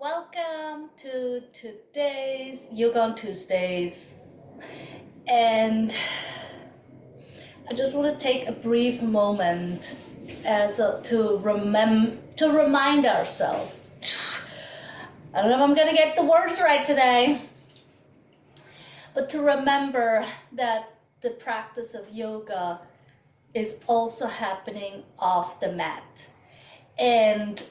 Welcome to today's Yoga on Tuesdays. And I just want to take a brief moment to remind ourselves. I don't know if I'm going to get the words right today, but to remember that the practice of yoga is also happening off the mat. And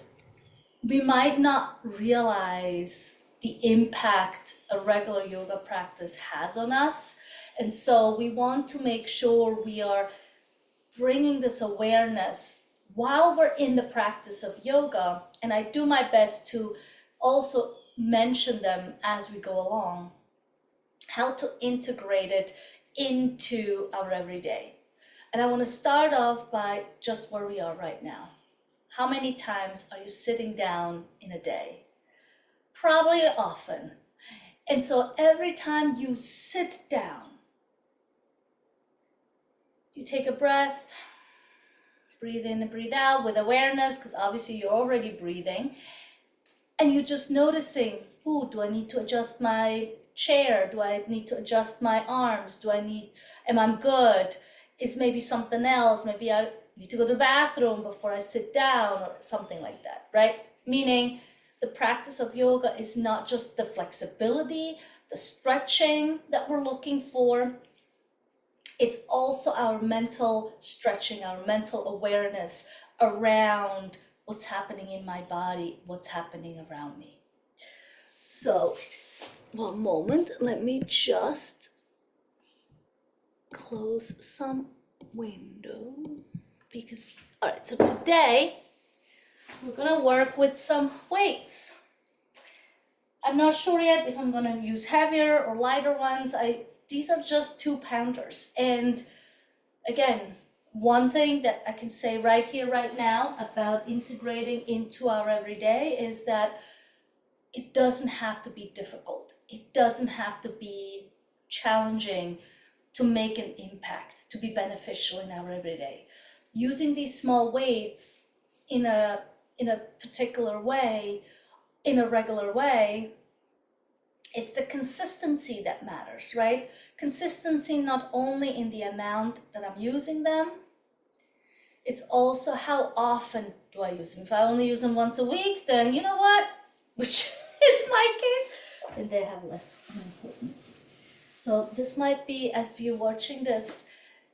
we might not realize the impact a regular yoga practice has on us. And so we want to make sure we are bringing this awareness while we're in the practice of yoga. And I do my best to also mention them as we go along, how to integrate it into our everyday. And I want to start off by just where we are right now. How many times are you sitting down in a day? Probably often. And so every time you sit down, you take a breath, breathe in and breathe out with awareness, because obviously you're already breathing. And you're just noticing, ooh, do I need to adjust my chair? Do I need to adjust my arms? Am I good? Is maybe something else? Maybe I need to go to the bathroom before I sit down or something like that, right? Meaning the practice of yoga is not just the flexibility, the stretching that we're looking for. It's also our mental stretching, our mental awareness around what's happening in my body, what's happening around me. So, one moment, let me just close some windows because, all right, so today we're gonna work with some weights. I'm not sure yet if I'm gonna use heavier or lighter ones. These are just 2-pounders. And again, one thing that I can say right here, right now about integrating into our everyday is that it doesn't have to be difficult. It doesn't have to be challenging to make an impact, to be beneficial in our everyday. Using these small weights in a particular way, in a regular way, it's the consistency that matters, right? Consistency not only in the amount that I'm using them, it's also how often do I use them. If I only use them once a week, then you know what? Which is my case, then they have less importance. So this might be, as you're watching this,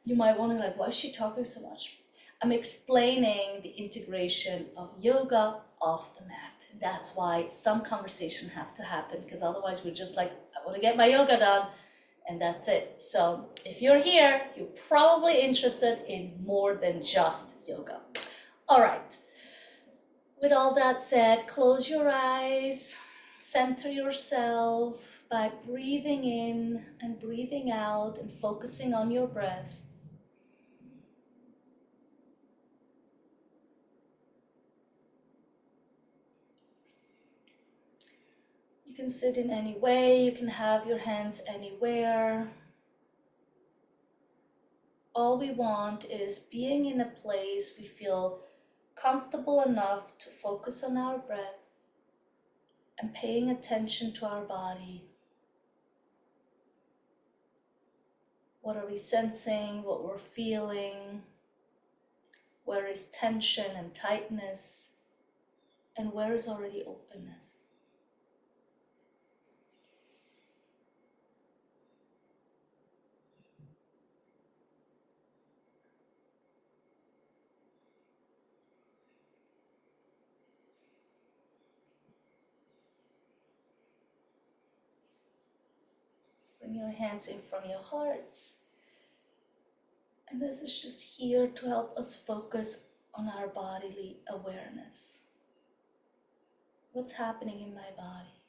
you might wonder like, why is she talking so much? I'm explaining the integration of yoga off the mat. That's why some conversation have to happen, because otherwise we're just like, I want to get my yoga done, and that's it. So if you're here, you're probably interested in more than just yoga. All right. With all that said, close your eyes, center yourself by breathing in and breathing out and focusing on your breath. You can sit in any way, you can have your hands anywhere. All we want is being in a place we feel comfortable enough to focus on our breath and paying attention to our body. What are we sensing? What we're feeling? Where is tension and tightness? And where is already openness? Bring your hands in front of your hearts. And this is just here to help us focus on our bodily awareness. What's happening in my body?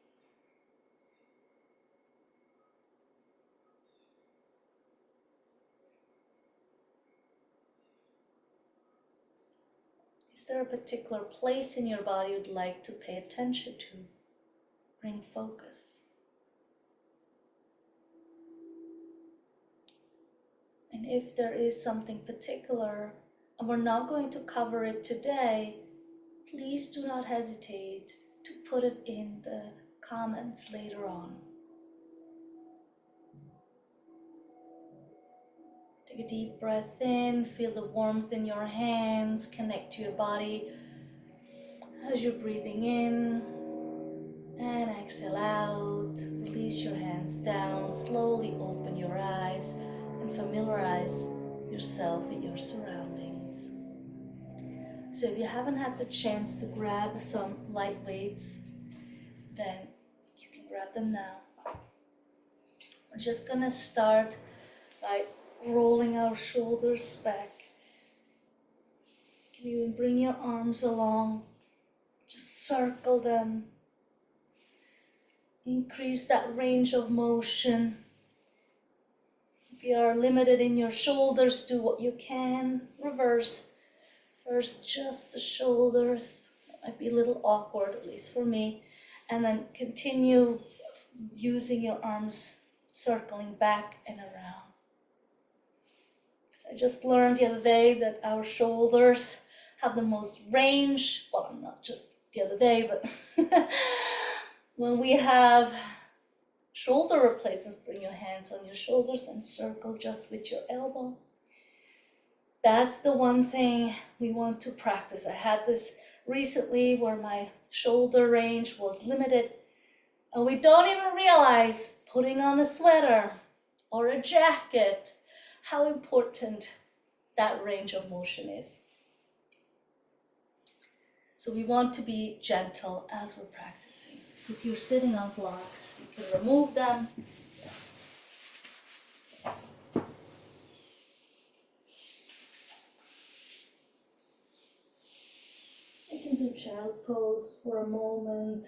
Is there a particular place in your body you'd like to pay attention to? Bring focus. And if there is something particular, and we're not going to cover it today, please do not hesitate to put it in the comments later on. Take a deep breath in, feel the warmth in your hands, connect to your body as you're breathing in, and exhale out. Release your hands down, slowly open your eyes and familiarize yourself with your surroundings. So if you haven't had the chance to grab some light weights, then you can grab them now. We're just gonna start by rolling our shoulders back. You can even bring your arms along, just circle them. Increase that range of motion. If you are limited in your shoulders, do what you can. Reverse. First, just the shoulders. That might be a little awkward, at least for me. And then continue using your arms, circling back and around. So I just learned the other day that our shoulders have the most range. Well, not just the other day, but when we have shoulder replacements, bring your hands on your shoulders and circle just with your elbow. That's the one thing we want to practice. I had this recently where my shoulder range was limited, and we don't even realize putting on a sweater or a jacket how important that range of motion is. So we want to be gentle as we're practicing. If you're sitting on blocks, you can remove them. You can do child pose for a moment.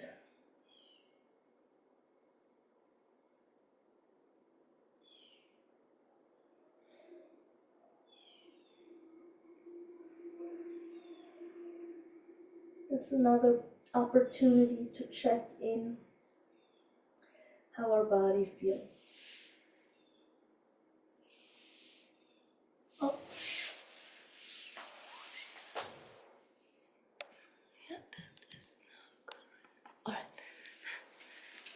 Just another opportunity to check in how our body feels. Oh. Yeah, that is not correct. All right.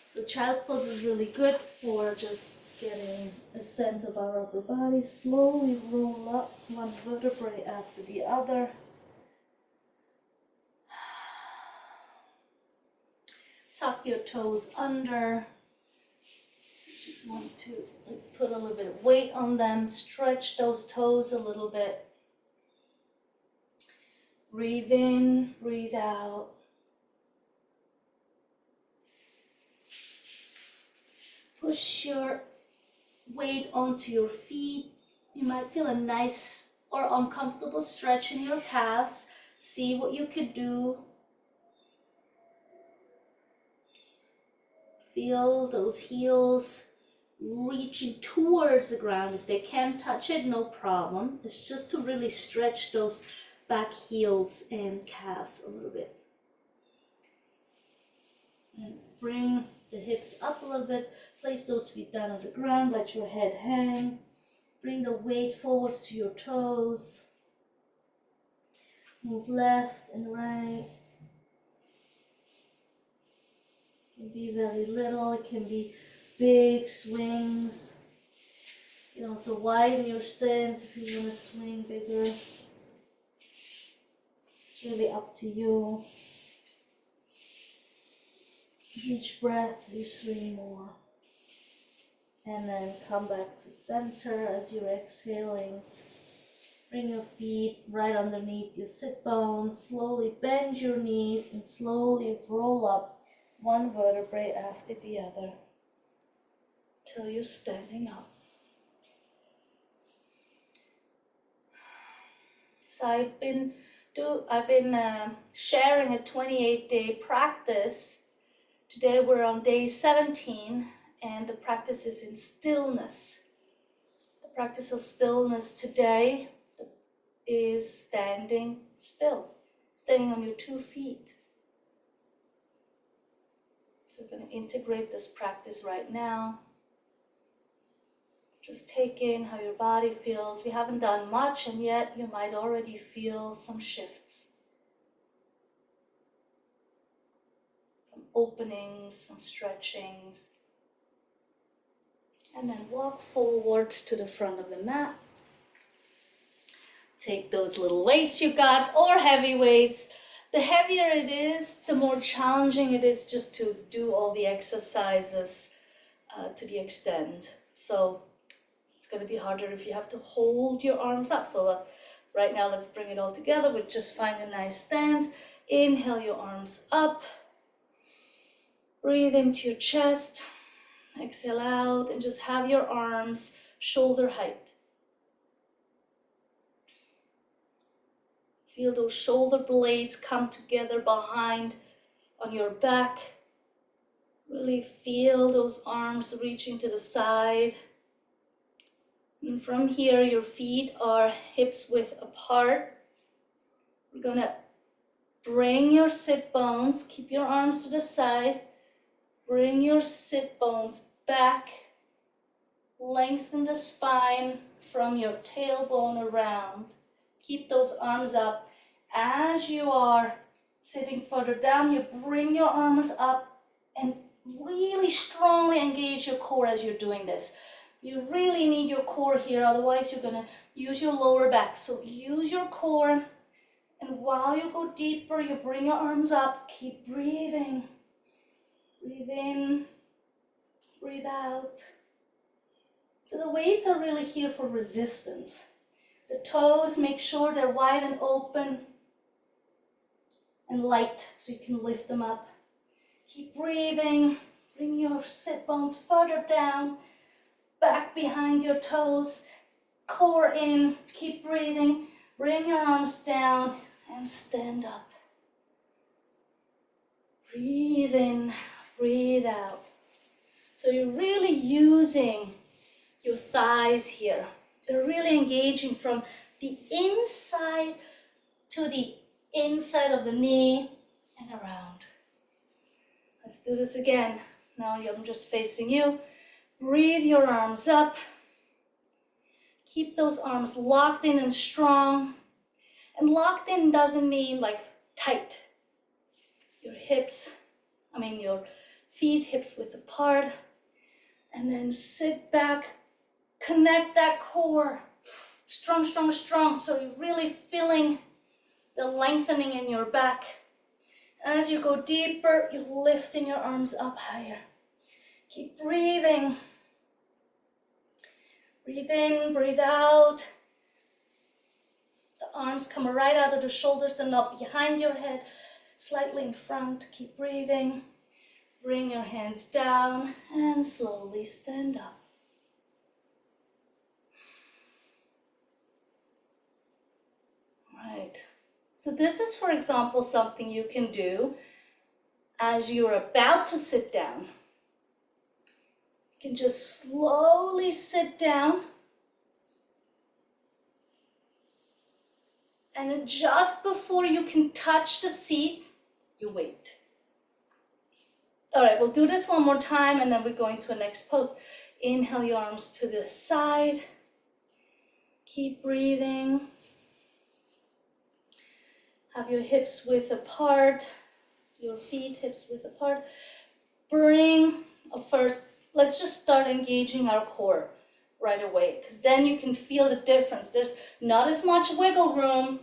So child's pose is really good for just getting a sense of our upper body. Slowly roll up one vertebrae after the other. Tuck your toes under. So just want to put a little bit of weight on them. Stretch those toes a little bit. Breathe in, breathe out. Push your weight onto your feet. You might feel a nice or uncomfortable stretch in your calves. See what you could do. Feel those heels reaching towards the ground. If they can't touch it, no problem. It's just to really stretch those back heels and calves a little bit. And bring the hips up a little bit. Place those feet down on the ground. Let your head hang. Bring the weight forwards to your toes. Move left and right. It can be very little, it can be big swings. You can also widen your stance if you want to swing bigger. It's really up to you. Each breath you swing more. And then come back to center as you're exhaling. Bring your feet right underneath your sit bones. Slowly bend your knees and slowly roll up one vertebrae after the other till you're standing up. So I've been sharing a 28-day practice. Today we're on day 17, and the practice is in stillness. The practice of stillness today is standing still, standing on your 2 feet. So we're going to integrate this practice right now. Just take in how your body feels. We haven't done much, and yet you might already feel some shifts. some openings, some stretchings. And then walk forward to the front of the mat. Take those little weights you got, or heavy weights. The heavier it is, the more challenging it is just to do all the exercises to the extent. So it's going to be harder if you have to hold your arms up. So right now, let's bring it all together. We'll just find a nice stance. Inhale your arms up. Breathe into your chest. Exhale out and just have your arms shoulder height. Feel those shoulder blades come together behind on your back. Really feel those arms reaching to the side. And from here, your feet are hips width apart. We're gonna bring your sit bones, keep your arms to the side. Bring your sit bones back. Lengthen the spine from your tailbone around. Keep those arms up. As you are sitting further down, you bring your arms up and really strongly engage your core as you're doing this. You really need your core here, otherwise you're gonna use your lower back. So use your core, and while you go deeper, you bring your arms up, keep breathing. Breathe in, breathe out. So the weights are really here for resistance. The toes, make sure they're wide and open and light so you can lift them up. Keep breathing. Bring your sit bones further down, back behind your toes, core in. Keep breathing. Bring your arms down and stand up. Breathe in, breathe out. So you're really using your thighs here. They're really engaging from the inside to the inside of the knee and around. Let's do this again. Now I'm just facing you. Breathe your arms up. Keep those arms locked in and strong. And locked in doesn't mean like tight. Your feet hips width apart. And then sit back. Connect that core, strong, strong, strong. So you're really feeling the lengthening in your back. And as you go deeper, you're lifting your arms up higher. Keep breathing. Breathe in, breathe out. The arms come right out of the shoulders and up behind your head, slightly in front. Keep breathing. Bring your hands down and slowly stand up. Right. So this is, for example, something you can do as you're about to sit down. You can just slowly sit down. And then just before you can touch the seat, you wait. All right, we'll do this one more time and then we go into the next pose. Inhale your arms to the side. Keep breathing. Have your hips width apart, your feet hips width apart. First, let's just start engaging our core right away, because then you can feel the difference. There's not as much wiggle room.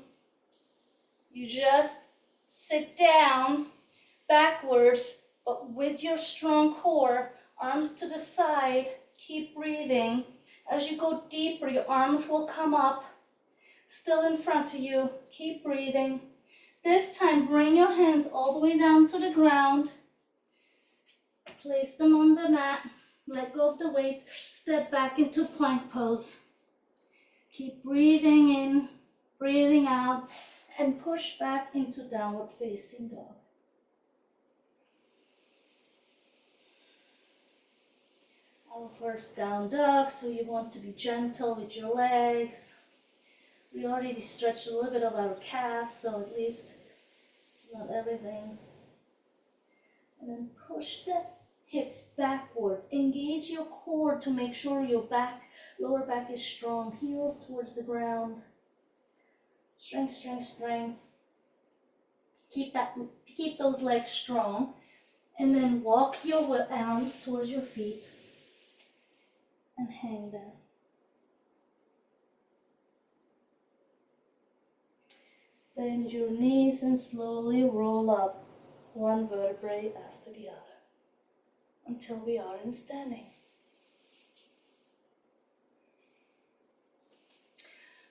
You just sit down backwards, but with your strong core, arms to the side, keep breathing. As you go deeper, your arms will come up, still in front of you, keep breathing. This time, bring your hands all the way down to the ground. Place them on the mat. Let go of the weights. Step back into plank pose. Keep breathing in, breathing out, and push back into downward facing dog. Our first down dog, so you want to be gentle with your legs. We already stretched a little bit of our calves, so at least it's not everything. And then push the hips backwards. Engage your core to make sure your lower back is strong. Heels towards the ground. Strength, strength, strength. Keep those legs strong. And then walk your arms towards your feet and hang them. Bend your knees and slowly roll up one vertebrae after the other until we are in standing.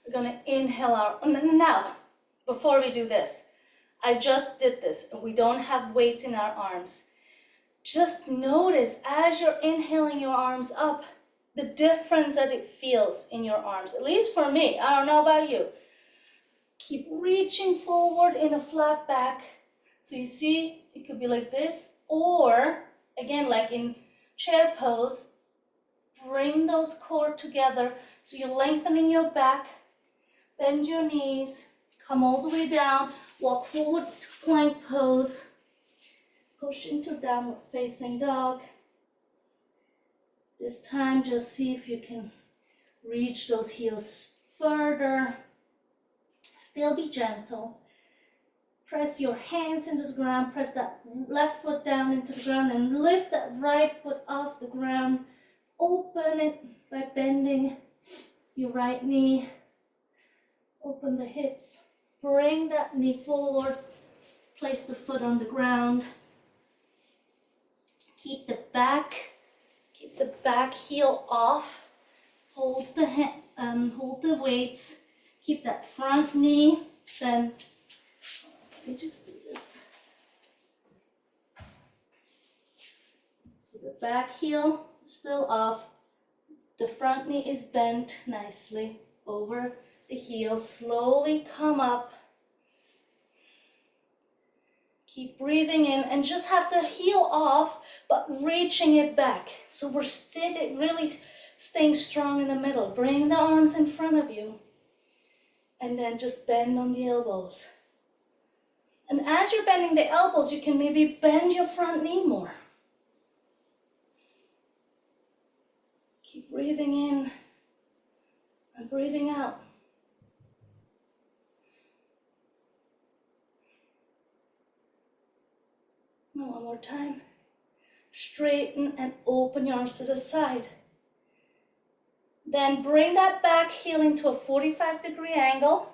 We're going to inhale our, now, before we do this, I just did this. We don't have weights in our arms. Just notice as you're inhaling your arms up, the difference that it feels in your arms, at least for me. I don't know about you. Keep reaching forward in a flat back. So you see, it could be like this, or again, like in chair pose, bring those core together. So you're lengthening your back, bend your knees, come all the way down, walk forward to plank pose, push into downward facing dog. This time, just see if you can reach those heels further. Still be gentle. Press your hands into the ground, press that left foot down into the ground and lift that right foot off the ground. Open it by bending your right knee. Open the hips. Bring that knee forward. Place the foot on the ground. Keep the back heel off. Hold the weights. Keep that front knee bent. Let me just do this. So the back heel is still off. The front knee is bent nicely over the heel. Slowly come up. Keep breathing in and just have the heel off, but reaching it back. So we're really staying strong in the middle. Bring the arms in front of you. And then just bend on the elbows. And as you're bending the elbows, you can maybe bend your front knee more. Keep breathing in and breathing out. And one more time. Straighten and open your arms to the side. Then bring that back heel into a 45-degree angle.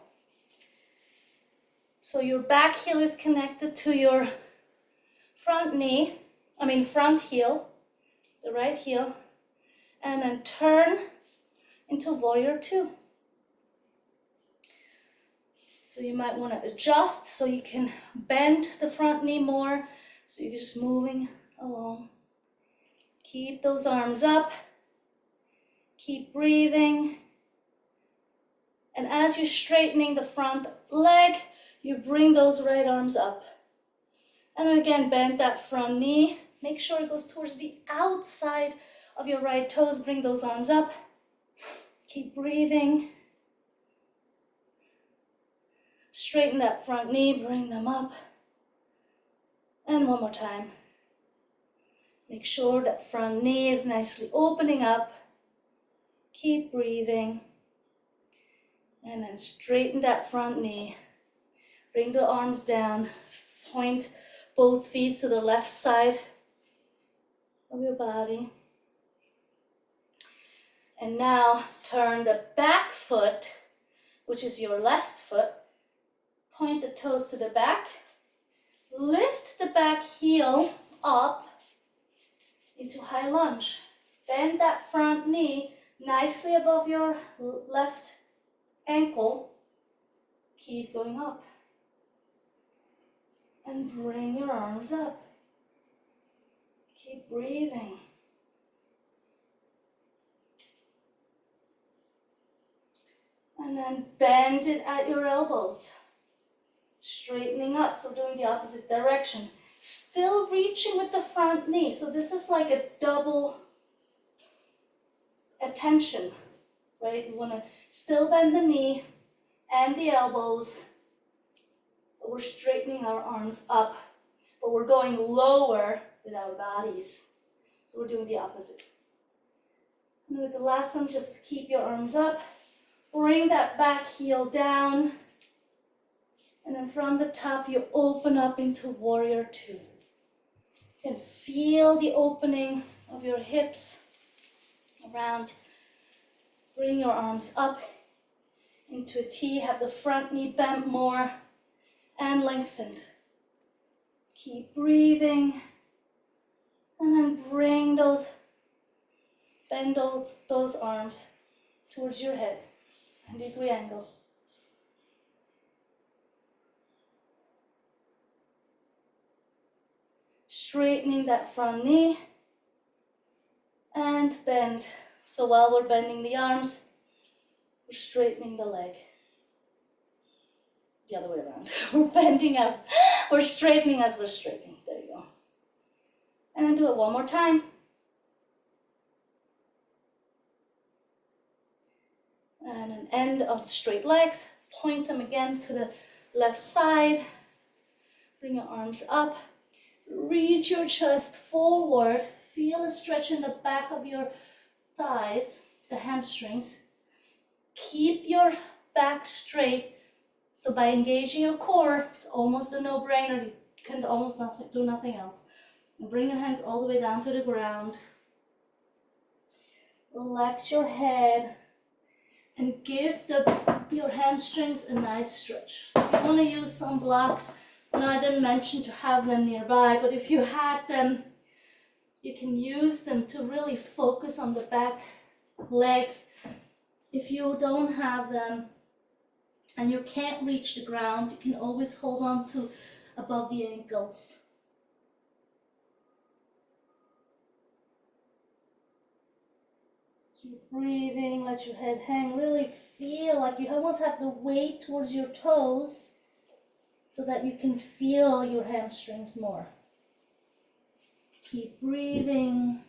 So your back heel is connected to your front heel, the right heel. And then turn into warrior two. So you might want to adjust so you can bend the front knee more. So you're just moving along. Keep those arms up. Keep breathing. And as you're straightening the front leg, you bring those right arms up. And then again, bend that front knee. Make sure it goes towards the outside of your right toes. Bring those arms up. Keep breathing. Straighten that front knee, bring them up. And one more time. Make sure that front knee is nicely opening up. Keep breathing. And then straighten that front knee. Bring the arms down. Point both feet to the left side of your body. And now turn the back foot, which is your left foot. Point the toes to the back. Lift the back heel up into high lunge. Bend that front knee nicely above your left ankle. Keep going up. And bring your arms up. Keep breathing. And then bend it at your elbows. Straightening up, so doing the opposite direction. Still reaching with the front knee. So this is like a double attention, right? You want to still bend the knee and the elbows, but we're straightening our arms up, but we're going lower with our bodies. So we're doing the opposite. And with the last one, just keep your arms up. Bring that back heel down. And then from the top, you open up into warrior two. You can feel the opening of your hips around. Bring your arms up into a T. Have the front knee bent more and lengthened. Keep breathing. And then bring bend those arms towards your head. 90-degree angle. Straightening that front knee and bend. So while we're bending the arms, we're straightening the leg. The other way around. We're bending out. We're straightening as we're straightening. There you go. And then do it one more time. And an end of straight legs. Point them again to the left side. Bring your arms up. Reach your chest forward. Feel a stretch in the back of your thighs, the hamstrings. Keep your back straight. So by engaging your core, it's almost a no-brainer. You can almost do nothing else. And bring your hands all the way down to the ground. Relax your head and give your hamstrings a nice stretch. So if you want to use some blocks, I didn't mention to have them nearby, but if you had them, you can use them to really focus on the back legs. If you don't have them and you can't reach the ground, you can always hold on to above the ankles. Keep breathing, let your head hang. Really feel like you almost have the weight towards your toes so that you can feel your hamstrings more. Keep breathing.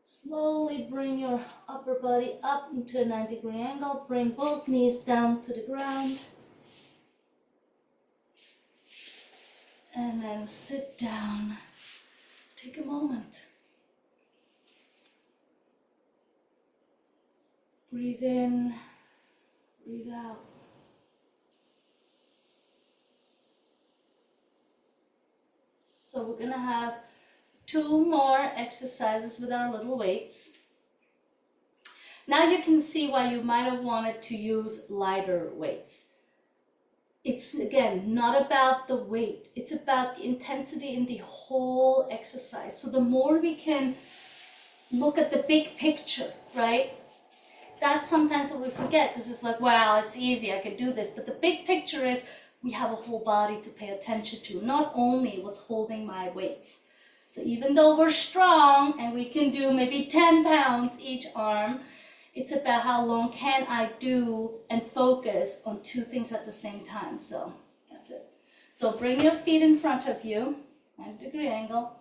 Slowly bring your upper body up into a 90-degree angle. Bring both knees down to the ground. And then sit down. Take a moment. Breathe in, breathe out. So we're going to have 2 more exercises with our little weights. Now you can see why you might have wanted to use lighter weights. It's, again, not about the weight. It's about the intensity in the whole exercise. So the more we can look at the big picture, right? That's sometimes what we forget, because it's like, well, it's easy, I can do this. But the big picture is we have a whole body to pay attention to, not only what's holding my weights. So even though we're strong and we can do maybe 10 pounds each arm, it's about how long can I do and focus on 2 things at the same time. So that's it. So bring your feet in front of you, 90-degree angle.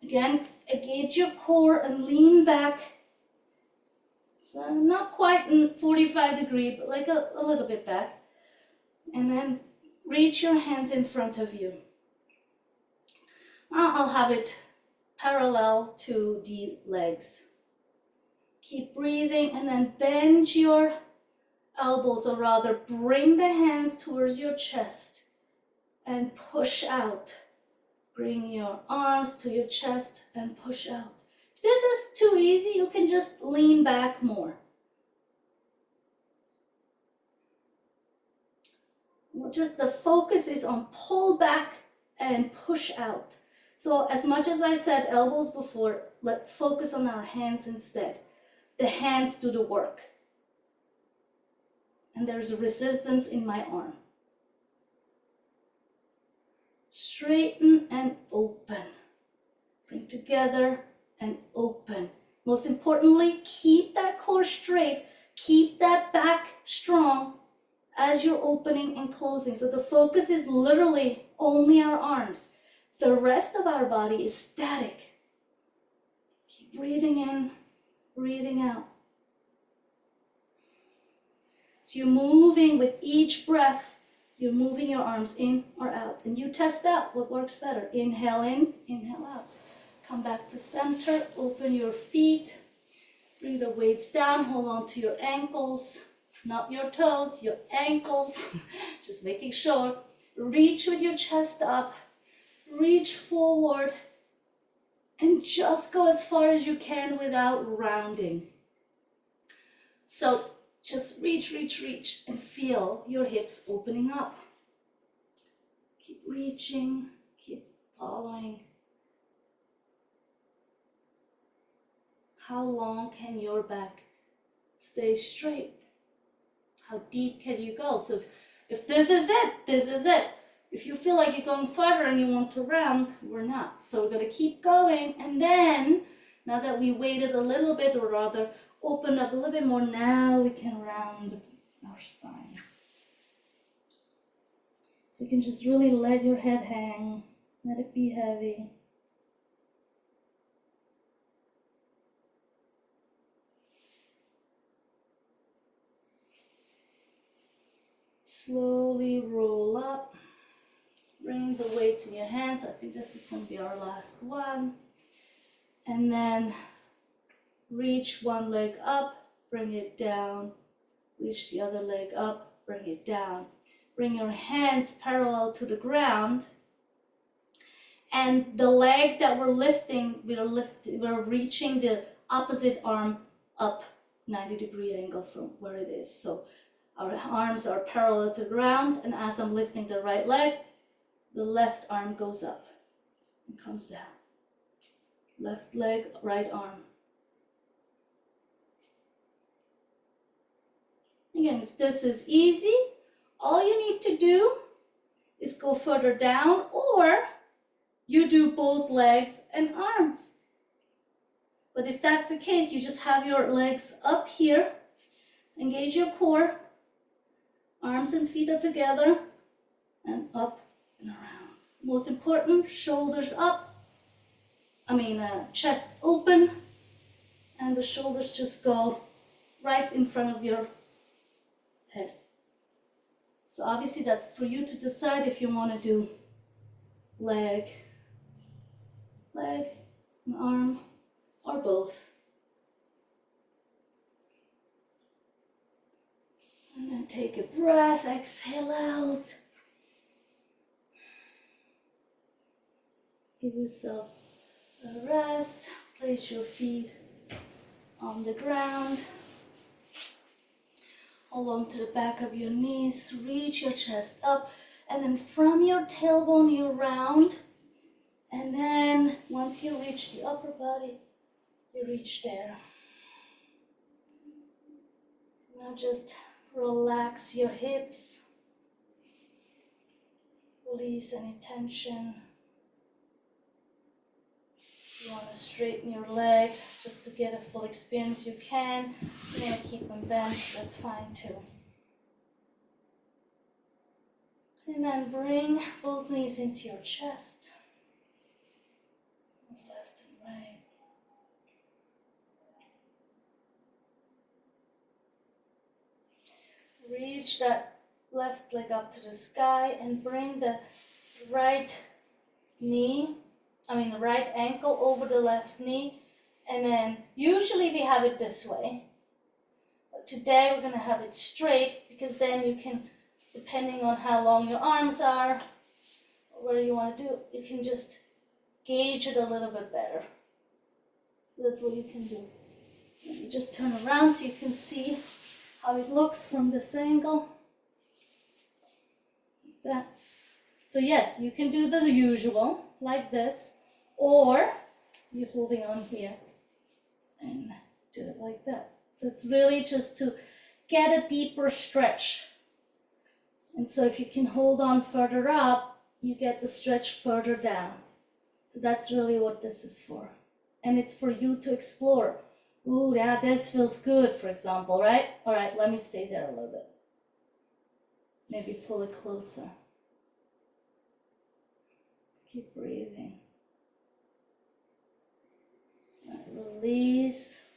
Again, engage your core and lean back. So not quite 45 degree, but like a little bit back. And then reach your hands in front of you. I'll have it parallel to the legs. Keep breathing and then bend your elbows, or rather bring the hands towards your chest and push out. Bring your arms to your chest and push out. If this is too easy, you can just lean back more. Just the focus is on pull back and push out. So as much as I said elbows before, let's focus on our hands instead. The hands do the work. And there's a resistance in my arm. Straighten and open. Bring together and open. Most importantly, keep that core straight. Keep that back strong as you're opening and closing. So the focus is literally only our arms. The rest of our body is static. Keep breathing in, breathing out. So you're moving with each breath. You're moving your arms in or out. And you test out what works better. Inhale in, inhale out. Come back to center, open your feet. Bring the weights down, hold on to your ankles. Not your toes, your ankles. Just making sure. Reach with your chest up. reach forward and just go as far as you can without rounding. So just reach, reach, reach, and feel your hips opening up. Keep reaching, keep following. How long can your back stay straight? How deep can you go? So if this is it, this is it. If you feel like you're going farther and you want to round, we're not. So we're going to keep going. And then, now that we waited a little bit, or rather opened up a little bit more, now we can round our spines. So you can just really let your head hang, let it be heavy. Slowly roll up, bring the weights in your hands. I think this is going to be our last one. And then reach one leg up, bring it down. Reach the other leg up, bring it down. Bring your hands parallel to the ground. And the leg that we're lifting, we're reaching the opposite arm up 90-degree angle from where it is. So our arms are parallel to the ground, and as I'm lifting the right leg, the left arm goes up and comes down. Left leg, right arm. Again, if this is easy, all you need to do is go further down, or you do both legs and arms. But if that's the case, you just have your legs up here, engage your core, arms and feet are together, and up and around. Most important, shoulders up, chest open, and the shoulders just go right in front of your head. So obviously that's for you to decide if you want to do leg, and arm, or both. And then take a breath, exhale out. Give yourself a rest, place your feet on the ground. Hold on to the back of your knees, reach your chest up, and then from your tailbone you round. And then once you reach the upper body, you reach there. So now just relax your hips. Release any tension. If you want to straighten your legs just to get a full experience, you can. You're going to keep them bent, that's fine too. And then bring both knees into your chest. Left and right. Reach that left leg up to the sky and bring the right ankle over the left knee. And then usually we have it this way. But today we're going to have it straight, because then you can, depending on how long your arms are, or where you want to do, you can just gauge it a little bit better. That's what you can do. You just turn around so you can see how it looks from this angle. Like that. So yes, you can do the usual, like this, or you're holding on here and do it like that. So it's really just to get a deeper stretch. And so if you can hold on further up, you get the stretch further down. So that's really what this is for. And it's for you to explore. Ooh, yeah, this feels good, for example, right? All right, let me stay there a little bit. Maybe pull it closer. Keep breathing. Right, release.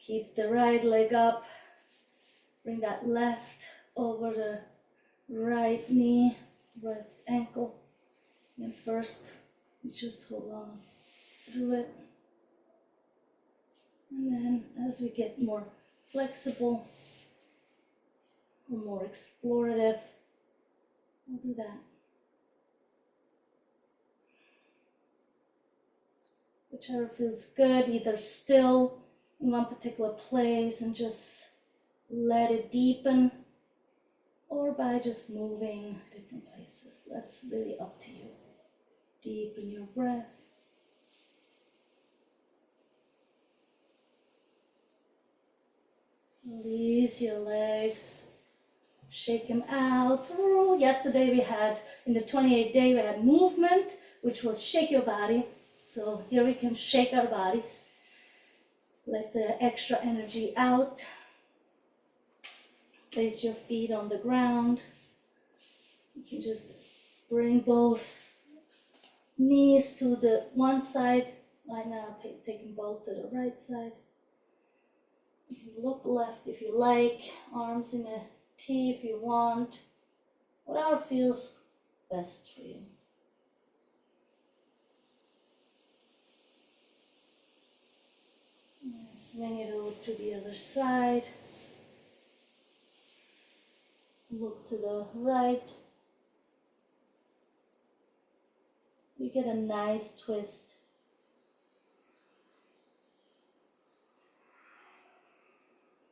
Keep the right leg up. Bring that left over the right knee, right ankle. And first, you just hold on through it. And then as we get more flexible or more explorative, we'll do that. whichever feels good, either still in one particular place and just let it deepen, or by just moving different places. That's really up to you. Deepen your breath. Release your legs. Shake them out. Yesterday we had, in the 28th day, we had movement, which was shake your body. So here we can shake our bodies. Let the extra energy out. Place your feet on the ground. You can just bring both knees to the one side. Right now, taking both to the right side. You can look left if you like, arms in a T if you want. Whatever feels best for you. And swing it over to the other side. Look to the right. You get a nice twist.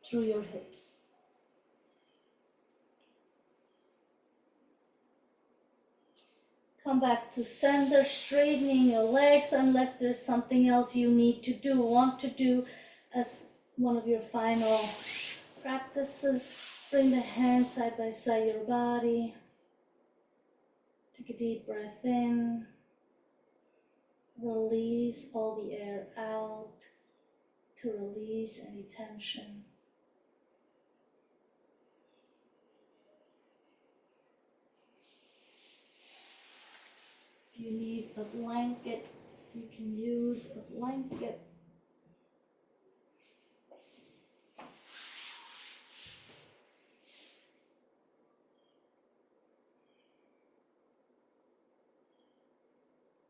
Through your hips. Come back to center, straightening your legs unless there's something else you need to do, want to do as one of your final practices. Bring the hands side by side your body. Take a deep breath in. Release all the air out to release any tension. If you need a blanket, you can use a blanket.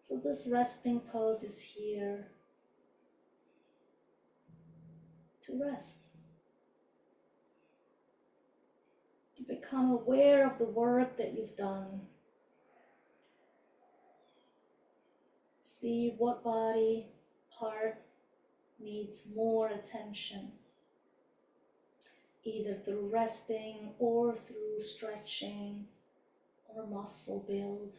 So this resting pose is here to rest, to become aware of the work that you've done. See what body part needs more attention, either through resting or through stretching or muscle build.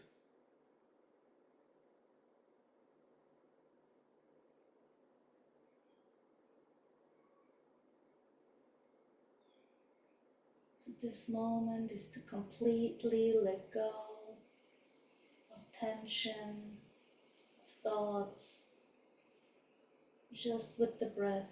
So this moment is to completely let go of tension, of thoughts, just with the breath.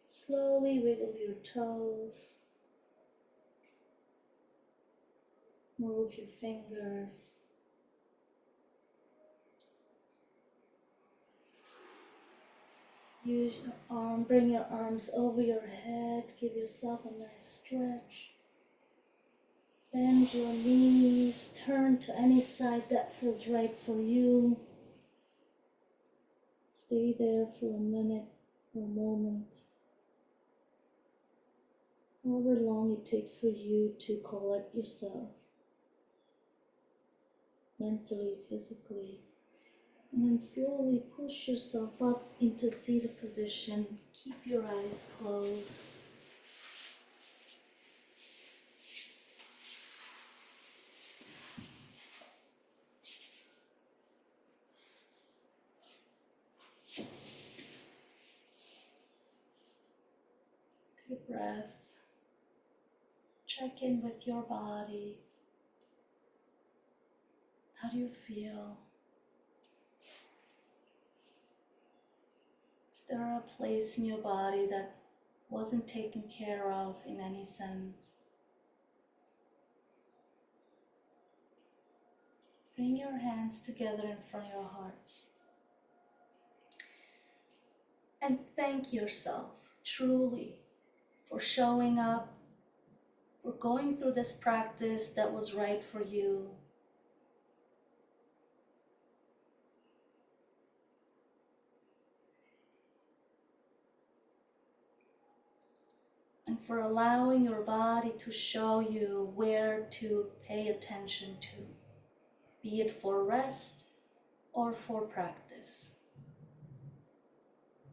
Slowly wiggle your toes, move your fingers. Use your arm, bring your arms over your head, give yourself a nice stretch. Bend your knees, turn to any side that feels right for you. Stay there for a minute, for a moment. However long it takes for you to collect yourself, mentally, physically. And then slowly push yourself up into seated position. Keep your eyes closed. Take a breath. check in with your body. How do you feel? Is there a place in your body that wasn't taken care of in any sense? Bring your hands together in front of your hearts. And thank yourself, truly, for showing up, for going through this practice that was right for you. And for allowing your body to show you where to pay attention to, be it for rest or for practice.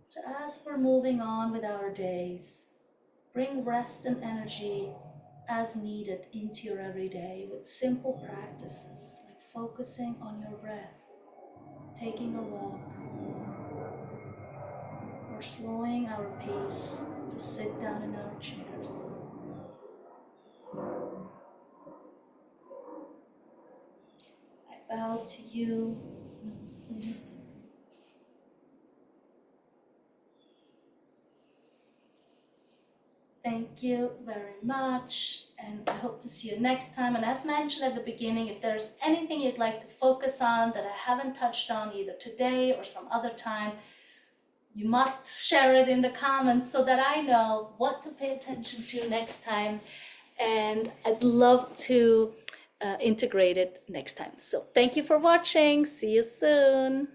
So as we're moving on with our days, bring rest and energy as needed into your everyday with simple practices like focusing on your breath, taking a walk, or slowing our pace to sit down in our chairs. I bow to you. Namaste. Thank you very much, and I hope to see you next time. And as mentioned at the beginning, if there's anything you'd like to focus on that I haven't touched on either today or some other time, you must share it in the comments so that I know what to pay attention to next time. And I'd love to integrate it next time. So thank you for watching. See you soon.